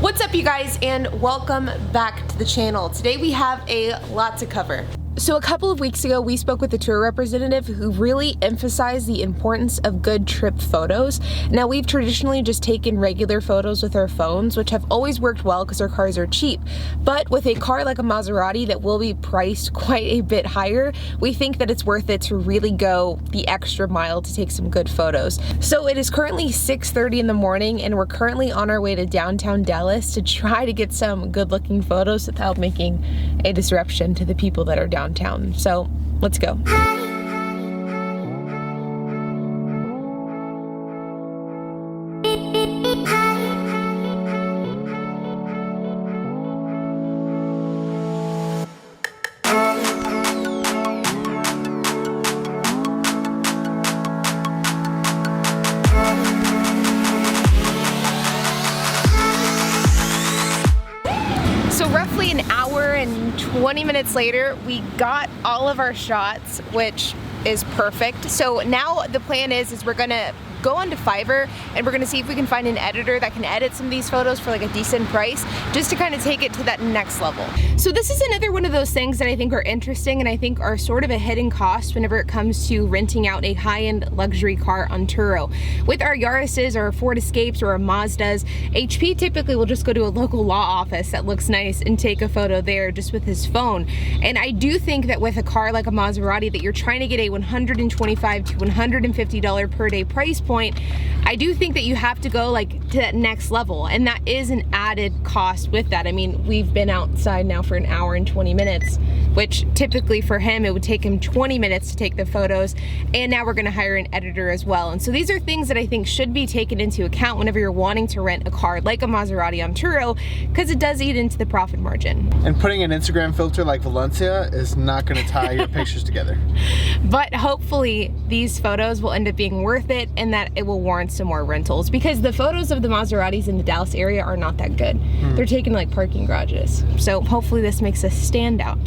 What's up, you guys, and welcome back to the channel. Today we have a lot to cover. So a couple of weeks ago, we spoke with a Turo representative who really emphasized the importance of good trip photos. Now, we've traditionally just taken regular photos with our phones, which have always worked well because our cars are cheap. But with a car like a Maserati that will be priced quite a bit higher, we think that it's worth it to really go the extra mile to take some good photos. So it is currently 6:30 in the morning, and we're currently on our way to downtown Dallas to try to get some good-looking photos without making a disruption to the people that are downtown. So let's go. So roughly an hour and 20 minutes later, we got all of our shots, which is perfect. So now the plan is we're gonna go onto Fiverr and we're gonna see if we can find an editor that can edit some of these photos for like a decent price, just to kind of take it to that next level. So this is another one of those things that I think are interesting and I think are sort of a hidden cost whenever it comes to renting out a high-end luxury car on Turo. With our Yaris's or our Ford Escapes or our Mazdas, HP typically will just go to a local law office that looks nice and take a photo there just with his phone. And I do think that with a car like a Maserati that you're trying to get a $125 to $150 per day price point, I do think that you have to go like to that next level, and that is an added cost with that. I mean, we've been outside now for an hour and 20 minutes, which typically for him it would take him 20 minutes to take the photos, and now we're going to hire an editor as well. And so these are things that I think should be taken into account whenever you're wanting to rent a car like a Maserati on Turo, because it does eat into the profit margin. And putting an Instagram filter like Valencia is not going to tie your pictures together. But hopefully these photos will end up being worth it and that it will warrant some more rentals, because the photos of the Maseratis in the Dallas area are not that good. They're taken like parking garages. So hopefully this makes us stand out.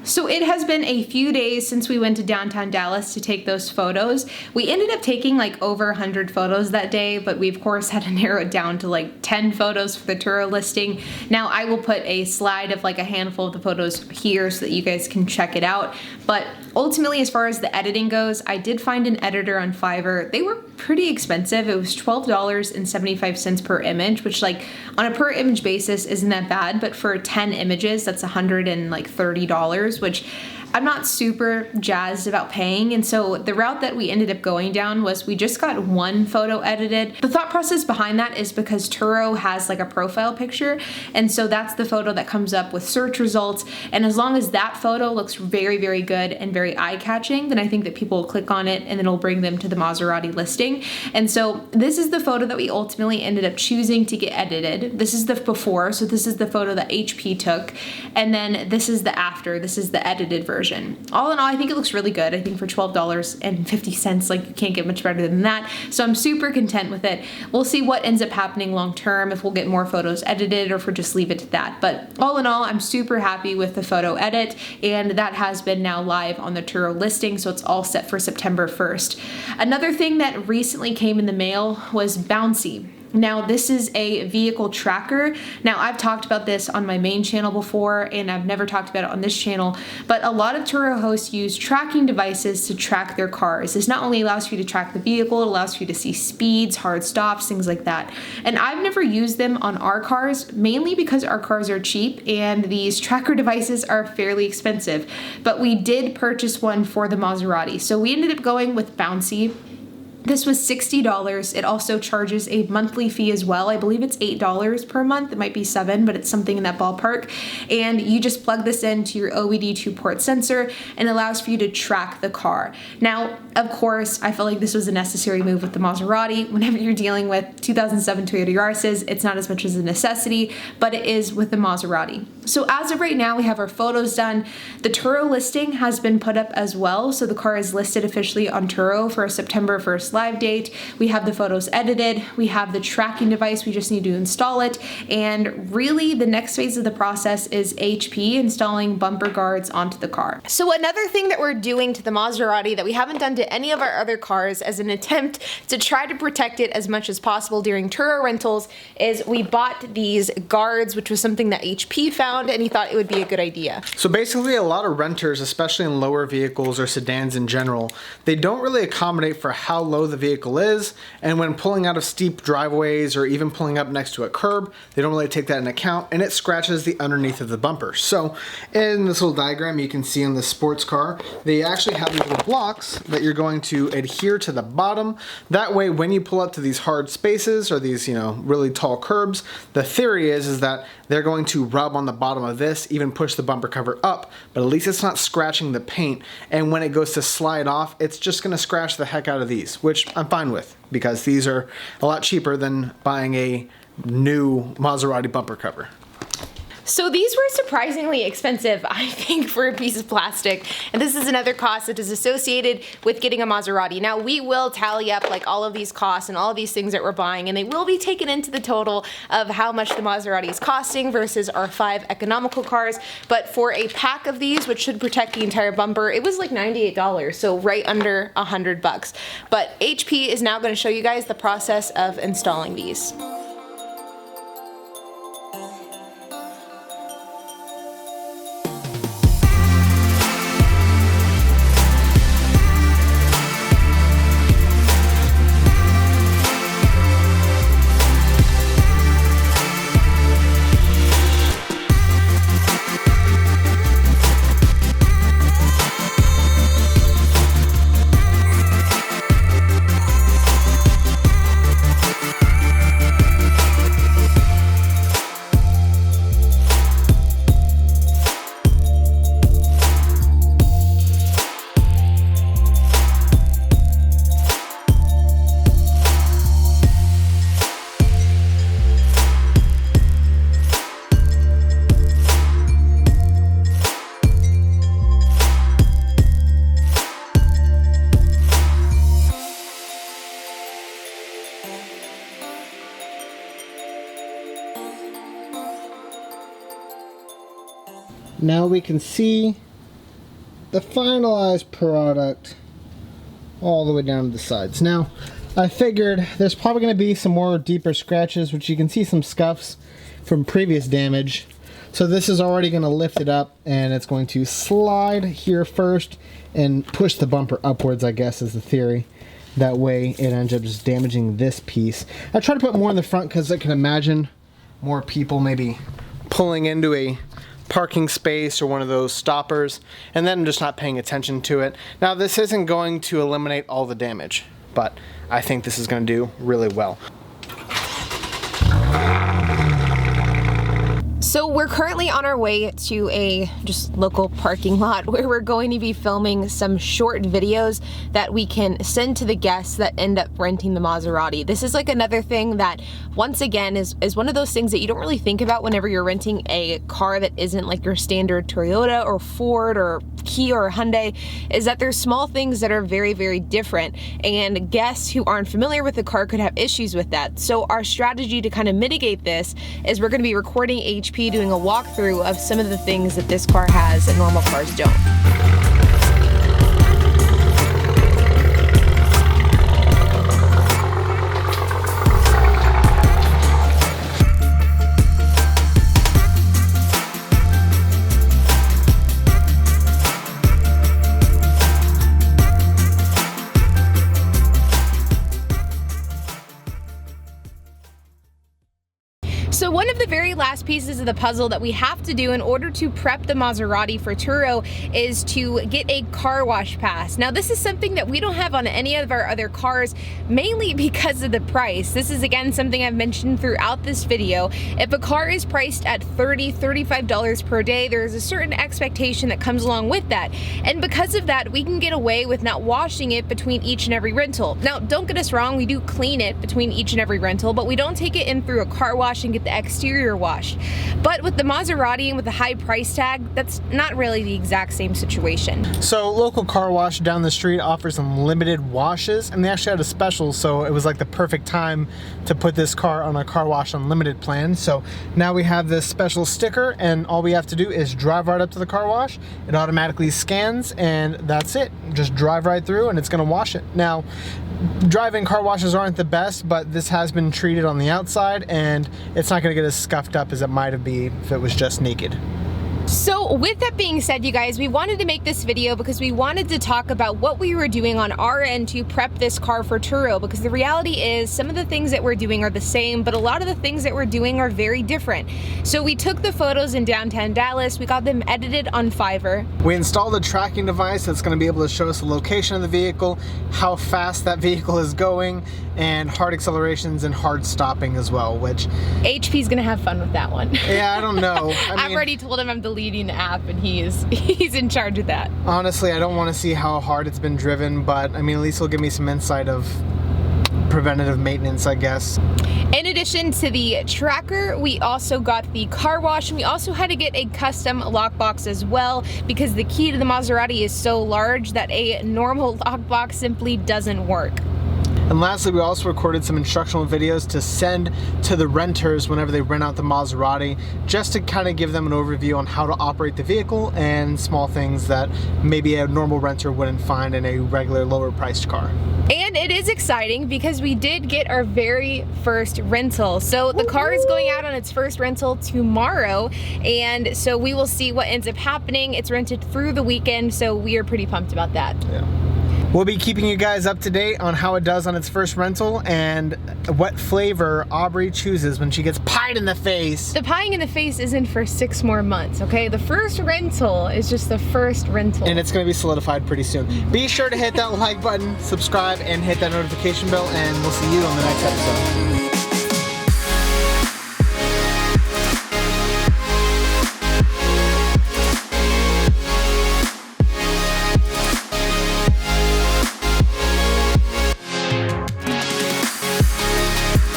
So it has been a few days since we went to downtown Dallas to take those photos. We ended up taking like over 100 photos that day, but we of course had to narrow it down to like 10 photos for the Turo listing. Now I will put a slide of like a handful of the photos here so that you guys can check it out. But ultimately, as far as the editing goes, I did find an editor on Fiverr. They were pretty expensive. It was $12.75 per image, which like on a per image basis isn't that bad, but for 10 images, that's $130, which I'm not super jazzed about paying. And so the route that we ended up going down was we just got one photo edited. The thought process behind that is because Turo has like a profile picture, and so that's the photo that comes up with search results. And as long as that photo looks very, very good and very eye-catching, then I think that people will click on it and then it'll bring them to the Maserati listing. And so this is the photo that we ultimately ended up choosing to get edited. This is the before, so this is the photo that HP took, and then this is the after. This is the edited version. All in all, I think it looks really good. I think for $12.50, like you can't get much better than that. So I'm super content with it. We'll see what ends up happening long term, if we'll get more photos edited or if we'll just leave it to that. But all in all, I'm super happy with the photo edit, and that has been now live on the Turo listing, so it's all set for September 1st. Another thing that recently came in the mail was Bouncy. Now, this is a vehicle tracker. Now, I've talked about this on my main channel before, and I've never talked about it on this channel, but a lot of Turo hosts use tracking devices to track their cars. This not only allows for you to track the vehicle, it allows for you to see speeds, hard stops, things like that. And I've never used them on our cars, mainly because our cars are cheap and these tracker devices are fairly expensive. But we did purchase one for the Maserati. So we ended up going with Bouncy. This was $60. It also charges a monthly fee as well. I believe it's $8 per month. It might be $7, but it's something in that ballpark. And you just plug this into your OBD2 port sensor and it allows for you to track the car. Now, of course, I felt like this was a necessary move with the Maserati. Whenever you're dealing with 2007 Toyota Yaris's, it's not as much as a necessity, but it is with the Maserati. So as of right now, we have our photos done. The Turo listing has been put up as well. So the car is listed officially on Turo for a September 1st live date. We have the photos edited. We have the tracking device. We just need to install it. And really the next phase of the process is HP installing bumper guards onto the car. So another thing that we're doing to the Maserati that we haven't done to into any of our other cars as an attempt to try to protect it as much as possible during Turo rentals is we bought these guards, which was something that HP found, and he thought it would be a good idea. So basically a lot of renters, especially in lower vehicles or sedans in general, they don't really accommodate for how low the vehicle is, and when pulling out of steep driveways or even pulling up next to a curb, they don't really take that into account, and it scratches the underneath of the bumper. So in this little diagram you can see on the sports car, they actually have these little blocks that you're going to adhere to the bottom. That way when you pull up to these hard spaces or these, really tall curbs, the theory is that they're going to rub on the bottom of this, even push the bumper cover up, but at least it's not scratching the paint, and when it goes to slide off, it's just going to scratch the heck out of these, which I'm fine with because these are a lot cheaper than buying a new Maserati bumper cover. So these were surprisingly expensive, I think, for a piece of plastic. And this is another cost that is associated with getting a Maserati. Now, we will tally up like all of these costs and all of these things that we're buying, and they will be taken into the total of how much the Maserati is costing versus our 5 economical cars. But for a pack of these, which should protect the entire bumper, it was like $98, so right under $100. But HP is now going to show you guys the process of installing these. Now we can see the finalized product all the way down to the sides. Now, I figured there's probably going to be some more deeper scratches, which you can see some scuffs from previous damage. So this is already going to lift it up, and it's going to slide here first and push the bumper upwards, I guess is the theory. That way it ends up just damaging this piece. I try to put more in the front because I can imagine more people maybe pulling into a parking space or one of those stoppers and then just not paying attention to it. Now this isn't going to eliminate all the damage, but I think this is going to do really well. So we're currently on our way to a just local parking lot where we're going to be filming some short videos that we can send to the guests that end up renting the Maserati. This is like another thing that, once again, is one of those things that you don't really think about whenever you're renting a car that isn't like your standard Toyota or Ford or Kia or Hyundai, is that there's small things that are very, very different, and guests who aren't familiar with the car could have issues with that. So our strategy to kind of mitigate this is we're going to be recording HP doing a walkthrough of some of the things that this car has and normal cars don't. So one of the very last pieces of the puzzle that we have to do in order to prep the Maserati for Turo is to get a car wash pass. Now this is something that we don't have on any of our other cars, mainly because of the price. This is again something I've mentioned throughout this video. If a car is priced at $30, $35 per day, there is a certain expectation that comes along with that. And because of that, we can get away with not washing it between each and every rental. Now don't get us wrong, we do clean it between each and every rental, but we don't take it in through a car wash and get the exterior pressure washed. But with the Maserati and with the high price tag, that's not really the exact same situation. So local car wash down the street offers unlimited washes, and they actually had a special, so it was like the perfect time to put this car on a car wash unlimited plan. So now we have this special sticker, and all we have to do is drive right up to the car wash. It automatically scans, and that's it. Just drive right through and it's gonna wash it. Now, drive-in car washes aren't the best, but this has been treated on the outside, and it's not gonna get as scuffed up as it might have been if it was just naked. So with that being said, you guys, we wanted to make this video because we wanted to talk about what we were doing on our end to prep this car for Turo, because the reality is some of the things that we're doing are the same, but a lot of the things that we're doing are very different. So we took the photos in downtown Dallas, we got them edited on Fiverr. We installed a tracking device that's going to be able to show us the location of the vehicle, how fast that vehicle is going, and hard accelerations and hard stopping as well, which... HP's gonna have fun with that one. Yeah, I don't know. I've already told him I'm deleting the app, and he's in charge of that. Honestly, I don't want to see how hard it's been driven, but I mean, at least it'll give me some insight of preventative maintenance, I guess. In addition to the tracker, we also got the car wash, and we also had to get a custom lockbox as well, because the key to the Maserati is so large that a normal lockbox simply doesn't work. And lastly, we also recorded some instructional videos to send to the renters whenever they rent out the Maserati, just to kind of give them an overview on how to operate the vehicle and small things that maybe a normal renter wouldn't find in a regular lower priced car. And it is exciting because we did get our very first rental. So the car is going out on its first rental tomorrow, and so we will see what ends up happening. It's rented through the weekend, so we are pretty pumped about that. Yeah. We'll be keeping you guys up to date on how it does on its first rental and what flavor Aubrey chooses when she gets pied in the face. The pieing in the face isn't for 6 more months, okay? The first rental is just the first rental. And it's gonna be solidified pretty soon. Be sure to hit that like button, subscribe, and hit that notification bell, and we'll see you on the next episode.